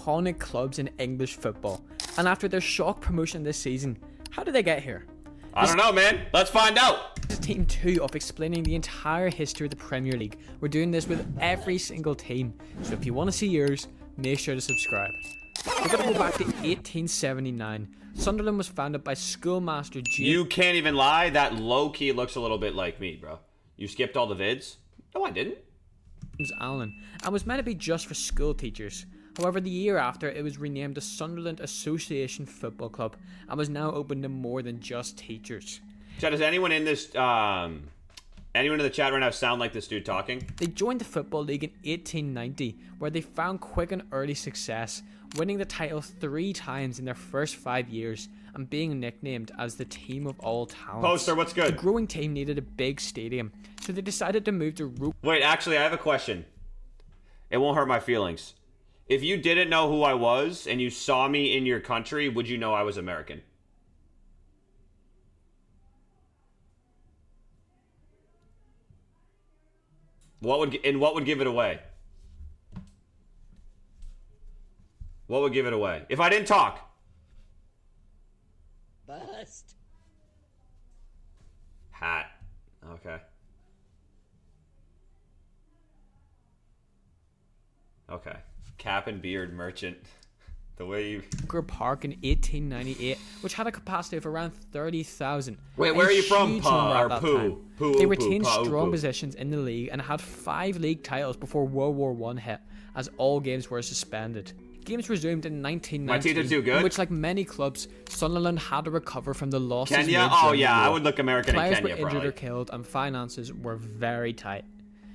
iconic clubs in English football. And after their shock promotion this season, how did they get here? I don't know, man. Let's find out. This is team 2 of explaining the entire history of the Premier League. We're doing this with every single team, so if you want to see yours, make sure to subscribe. We're going to go back to 1879. Sunderland was founded by schoolmaster James. You can't even lie. That low-key looks a little bit like me, bro. You skipped all the vids? No, I didn't. Allen, and was meant to be just for school teachers. However, the year after, it was renamed the Sunderland Association Football Club and was now open to more than just teachers. Chat, does anyone in this, anyone in the chat right now sound like this dude talking? They joined the Football League in 1890, where they found quick and early success, winning the title 3 times in their first 5 years and being nicknamed as the team of all talents. Poster, what's good? The growing team needed a big stadium, so they decided to move to... Wait, actually, I have a question. It won't hurt my feelings. If you didn't know who I was and you saw me in your country, would you know I was American? What would give it away? What would give it away? If I didn't talk. Bust. Hat. Okay. Okay. Cap and beard merchant. The way you... Park in 1898, which had a capacity of around 30,000. Wait, where are you from, Pa? Or Poo? They retained strong positions in the league and had 5 league titles before World War I hit, as all games were suspended. Games resumed in 1990, My teeth are too good? in which, like many clubs, Sunderland had to recover from the losses. Kenya? Oh yeah, I would look American in Kenya, Players were injured probably. or killed, and finances were very tight.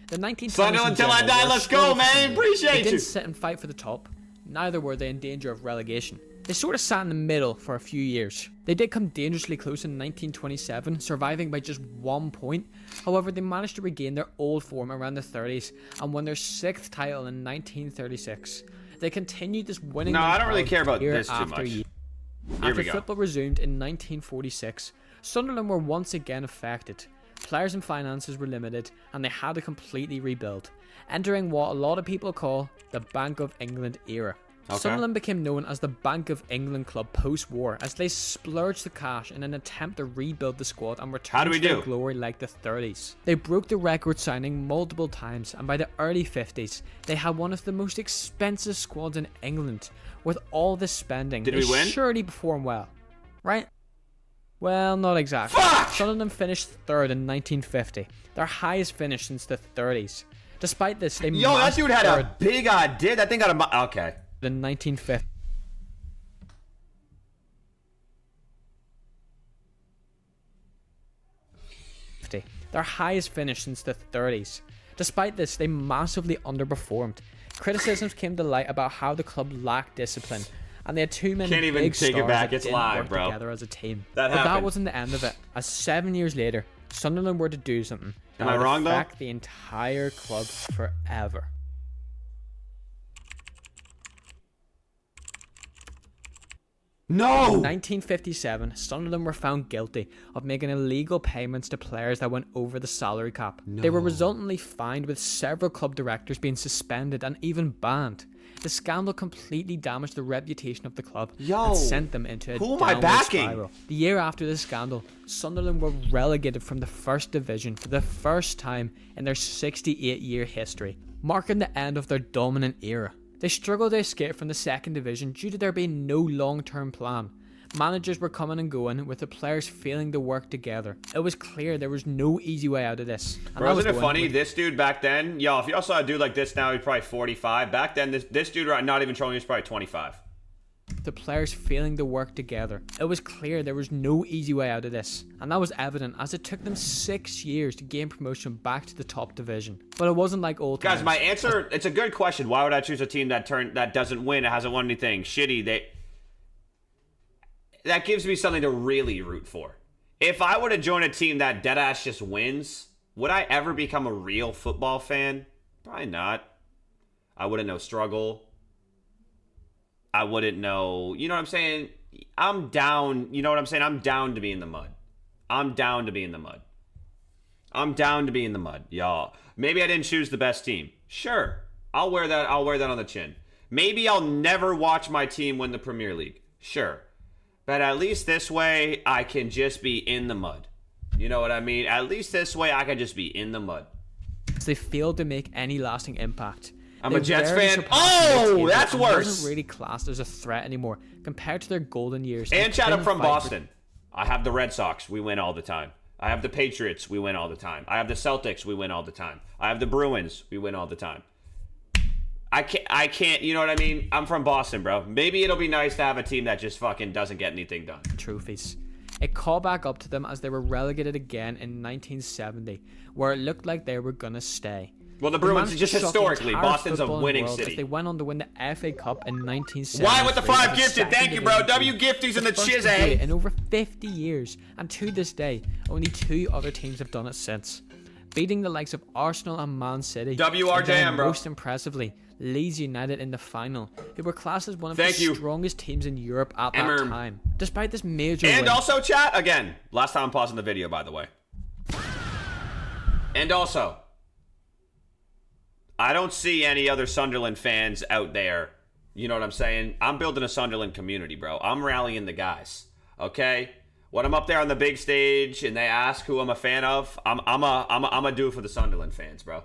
The 1920s Sunderland until I die, let's go, man! Appreciate They you! didn't sit and fight for the top. Neither were they in danger of relegation. They sort of sat in the middle for a few years. They did come dangerously close in 1927, surviving by just 1 point. However, they managed to regain their old form around the 30s and won their 6th title in 1936. They continued this winning. No, I don't really care about year this too after much. year. Here After we go. football resumed in 1946, Sunderland were once again affected. Players and finances were limited, and they had to completely rebuild, entering what a lot of people call the Bank of England era. Okay. Sunderland became known as the Bank of England club post-war, as they splurged the cash in an attempt to rebuild the squad and return to their glory like the 30s. They broke the record signing multiple times, and by the early 50s, they had one of the most expensive squads in England. With all this spending, Did they we win? surely performed well, right? Well, not exactly. Fuck! Sunderland finished 3rd in 1950, their highest finish since the 30s. Despite this, they Yo, that dude had third a big idea. That thing got a... Okay. in 1950. Their highest finish since the 30s. Despite this, they massively underperformed. Criticisms came to light about how the club lacked discipline, and they had too many Can't even big take it stars back. that It's didn't live, work bro. together as a team. That But that happened. wasn't the end of it, as 7 years later, Sunderland were to do something that Am I would wrong, though? affect the entire club forever. No! In 1957, Sunderland were found guilty of making illegal payments to players that went over the salary cap. They were resultantly fined, with several club directors being suspended and even banned. The scandal completely damaged the reputation of the club and sent them into a who am I downward backing? spiral. The year after the scandal, Sunderland were relegated from the First Division for the first time in their 68-year history, marking the end of their dominant era. They struggled to escape from the 2nd Division due to there being no long-term plan. Managers were coming and going, with the players failing to work together. It was clear there was no easy way out of this. Bro, isn't it funny? This dude back then, yo, if y'all saw a dude like this now, he's probably 45. Back then, this dude, right, not even trolling, he's probably 25. The players failing to work together. It was clear there was no easy way out of this, and that was evident as it took them 6 years to gain promotion back to the top division. But it wasn't like old times. Guys, my answer, it's a good question. Why would I choose a team that doesn't win, it hasn't won anything? Shitty, that gives me something to really root for. If I were to join a team that deadass just wins, would I ever become a real football fan? Probably not. I wouldn't know struggle. I wouldn't know, you know what I'm saying? I'm down, you know what I'm saying? I'm down to be in the mud. I'm down to be in the mud. I'm down to be in the mud, y'all. Maybe I didn't choose the best team. Sure. I'll wear that on the chin. Maybe I'll never watch my team win the Premier League. Sure. But at least this way, I can just be in the mud. You know what I mean? At least this way, I can just be in the mud. They failed to make any lasting impact. I'm a Jets fan. Oh, that's worse. Wasn't really classed as a threat anymore compared to their golden years. And shout out from Boston. I have the Red Sox. We win all the time. I have the Patriots. We win all the time. I have the Celtics. We win all the time. I have the Bruins. We win all the time. I can't, you know what I mean? I'm from Boston, bro. Maybe it'll be nice to have a team that just fucking doesn't get anything done. Trophies. It caught back up to them as they were relegated again in 1970, where it looked like they were gonna stay. Well, the Bruins, just historically, Boston's a winning city. They went on to win the FA Cup in 1970. Why with the 5 gifted? Thank you, bro. W Gifties in the chiz, eh? In over 50 years, and to this day, only 2 other teams have done it since. Beating the likes of Arsenal and Man City. WRJM, bro. Most impressively, Leeds United in the final, who were classed as one of the strongest teams in Europe at that time. Despite this major win. And also, chat, again, last time I'm pausing the video, by the way. And also, I don't see any other Sunderland fans out there. You know what I'm saying? I'm building a Sunderland community, bro. I'm rallying the guys, okay? When I'm up there on the big stage and they ask who I'm a fan of, I'm a do it for the Sunderland fans, bro.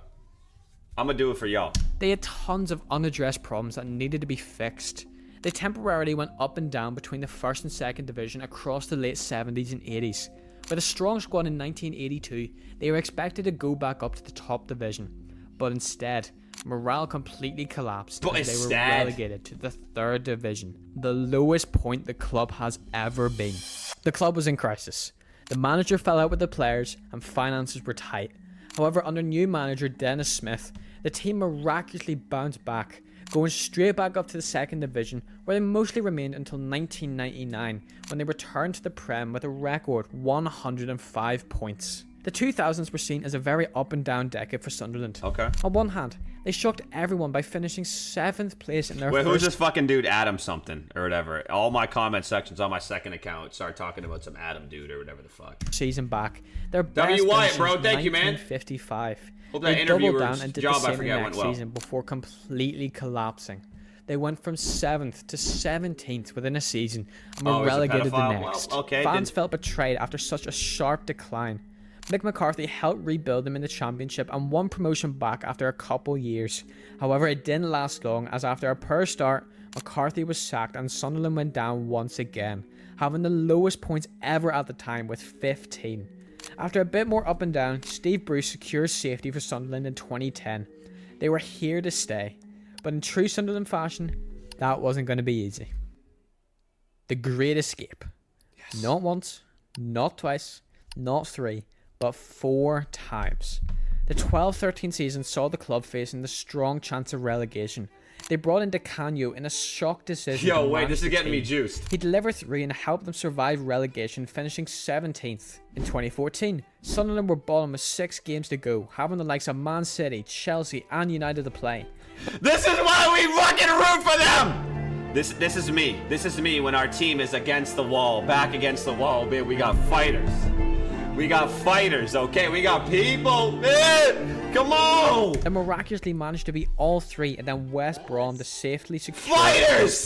I'm gonna do it for y'all. They had tons of unaddressed problems that needed to be fixed. They temporarily went up and down between the first and second division across the late 70s and 80s. With a strong squad in 1982, they were expected to go back up to the top division. But instead, morale completely collapsed and they were relegated to the third division, the lowest point the club has ever been. The club was in crisis. The manager fell out with the players and finances were tight. However, under new manager Dennis Smith, the team miraculously bounced back, going straight back up to the second division, where they mostly remained until 1999, when they returned to the Prem with a record 105 points. The 2000s were seen as a very up and down decade for Sunderland. Okay. On one hand, they shocked everyone by finishing 7th place in their Wait, who's this fucking dude Adam something or whatever? All my comment sections on my second account start talking about some Adam dude or whatever the fuck. Season back. Their best W. Wyatt, bro. Thank you, man. 1955. Hope that they doubled interviewer's down and did job, the same I forget, next went well. season before completely collapsing. They went from 7th to 17th within a season and were relegated the next. Well, okay, Fans felt betrayed after such a sharp decline. Mick McCarthy helped rebuild them in the championship and won promotion back after a couple years. However, it didn't last long, as after a poor start, McCarthy was sacked and Sunderland went down once again, having the lowest points ever at the time with 15. After a bit more up and down, Steve Bruce secures safety for Sunderland in 2010. They were here to stay, but in true Sunderland fashion, that wasn't going to be easy. The Great Escape. Yes. Not once, not twice, not 3, but 4 times. The 12-13 season saw the club facing the strong chance of relegation. They brought in DeCanio in a shock decision. Yo, wait, this is getting me juiced. He delivered 3 and helped them survive relegation, finishing 17th. In 2014, Sunderland were bottom with 6 games to go, having the likes of Man City, Chelsea and United to play. This is why we fucking root for them! This is me. This is me when our team is against the wall, back against the wall, man. We got fighters. We got fighters, okay? We got people. Come on! They miraculously managed to beat all 3 and then West Brom to safely secure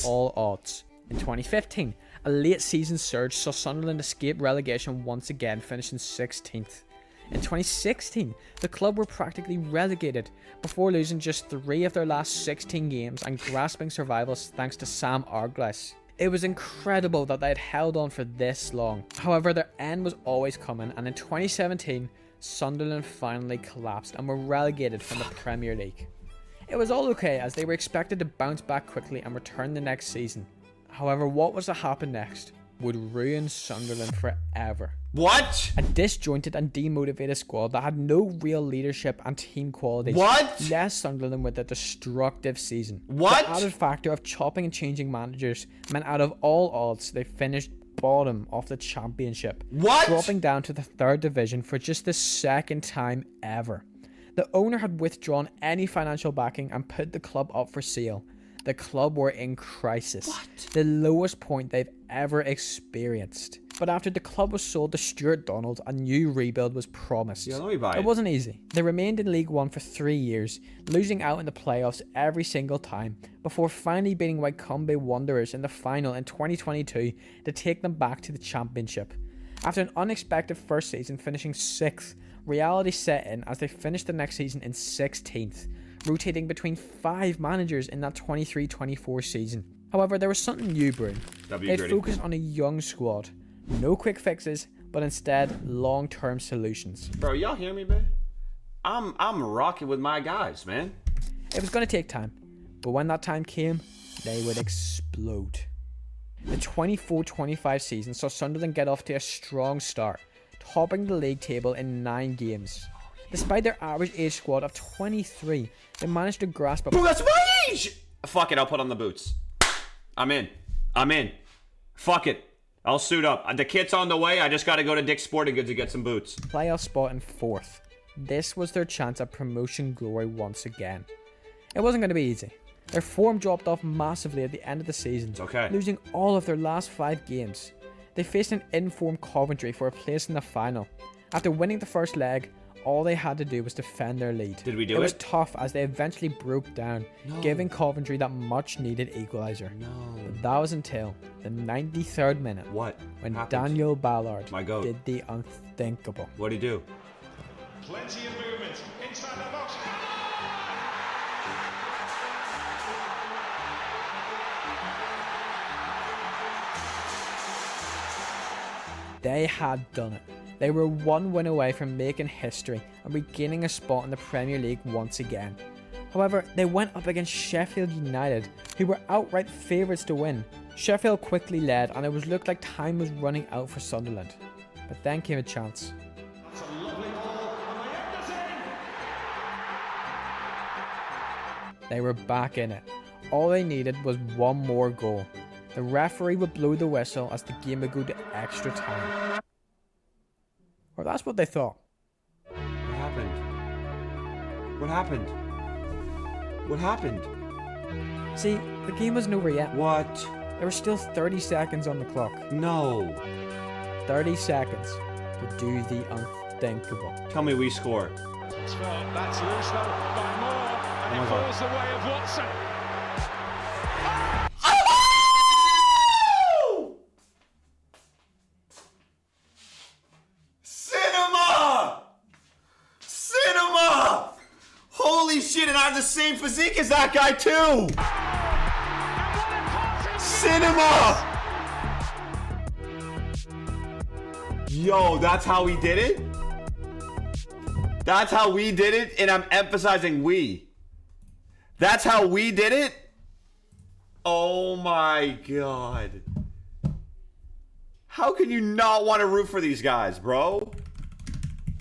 all odds. In 2015, a late season surge saw Sunderland escape relegation once again, finishing 16th. In 2016, the club were practically relegated before losing just 3 of their last 16 games and grasping survival thanks to Sam Arglais. It was incredible that they had held on for this long. However, their end was always coming, and in 2017, Sunderland finally collapsed and were relegated from the Premier League. It was all okay, as they were expected to bounce back quickly and return the next season. However, what was to happen next would ruin Sunderland forever. What? A disjointed and demotivated squad that had no real leadership and team qualities. What? Left Sunderland with a destructive season. What? The added factor of chopping and changing managers meant out of all odds they finished bottom of the championship. What? Dropping down to the third division for just the second time ever. The owner had withdrawn any financial backing and put the club up for sale. The club were in crisis. What? The lowest point they've ever experienced. But after the club was sold to Stuart Donald, a new rebuild was promised. Yeah, let me buy it. It wasn't easy. They remained in League One for 3 years, losing out in the playoffs every single time, before finally beating Wycombe Wanderers in the final in 2022 to take them back to the Championship. After an unexpected first season finishing 6th, reality set in as they finished the next season in 16th, rotating between 5 managers in that 23-24 season. However, there was something new brewing. They'd focused on a young squad. No quick fixes, but instead long-term solutions. Bro, y'all hear me, man? I'm rocking with my guys, man. It was going to take time, but when that time came, they would explode. The 24-25 season saw Sunderland get off to a strong start, topping the league table in 9 games. Despite their average age squad of 23, they managed to grasp a... Bro, that's my age! Fuck it, I'll put on the boots. I'm in. Fuck it. I'll suit up. The kit's on the way. I just gotta go to Dick's Sporting Goods to get some boots. Playoff spot in 4th. This was their chance at promotion glory once again. It wasn't going to be easy. Their form dropped off massively at the end of the season, losing all of their last 5 games. They faced an informed Coventry for a place in the final. After winning the first leg, all they had to do was defend their lead. Did we do it? It was tough as they eventually broke down, giving Coventry that much needed equaliser. But that was until the 93rd minute. What? When happened? Daniel Ballard My goat. did the unthinkable. What'd he do? Plenty of movement inside the box. They had done it. They were 1 win away from making history and regaining a spot in the Premier League once again. However, they went up against Sheffield United, who were outright favourites to win. Sheffield quickly led and it looked like time was running out for Sunderland. But then came a chance. That's a lovely ball. They were back in it. All they needed was 1 more goal. The referee would blow the whistle as the game would go to extra time. Or that's what they thought. What happened? What happened? What happened? See, the game wasn't over yet. What? There were still 30 seconds on the clock. No. 30 seconds to do the unthinkable. Tell me we score. That's loose though by Moore, and it falls the way of Watson. Cinema! Holy shit, and I have the same physique as that guy too! Cinema! Yo, that's how we did it? That's how we did it, and I'm emphasizing we. That's how we did it? Oh my god. How can you not want to root for these guys, bro?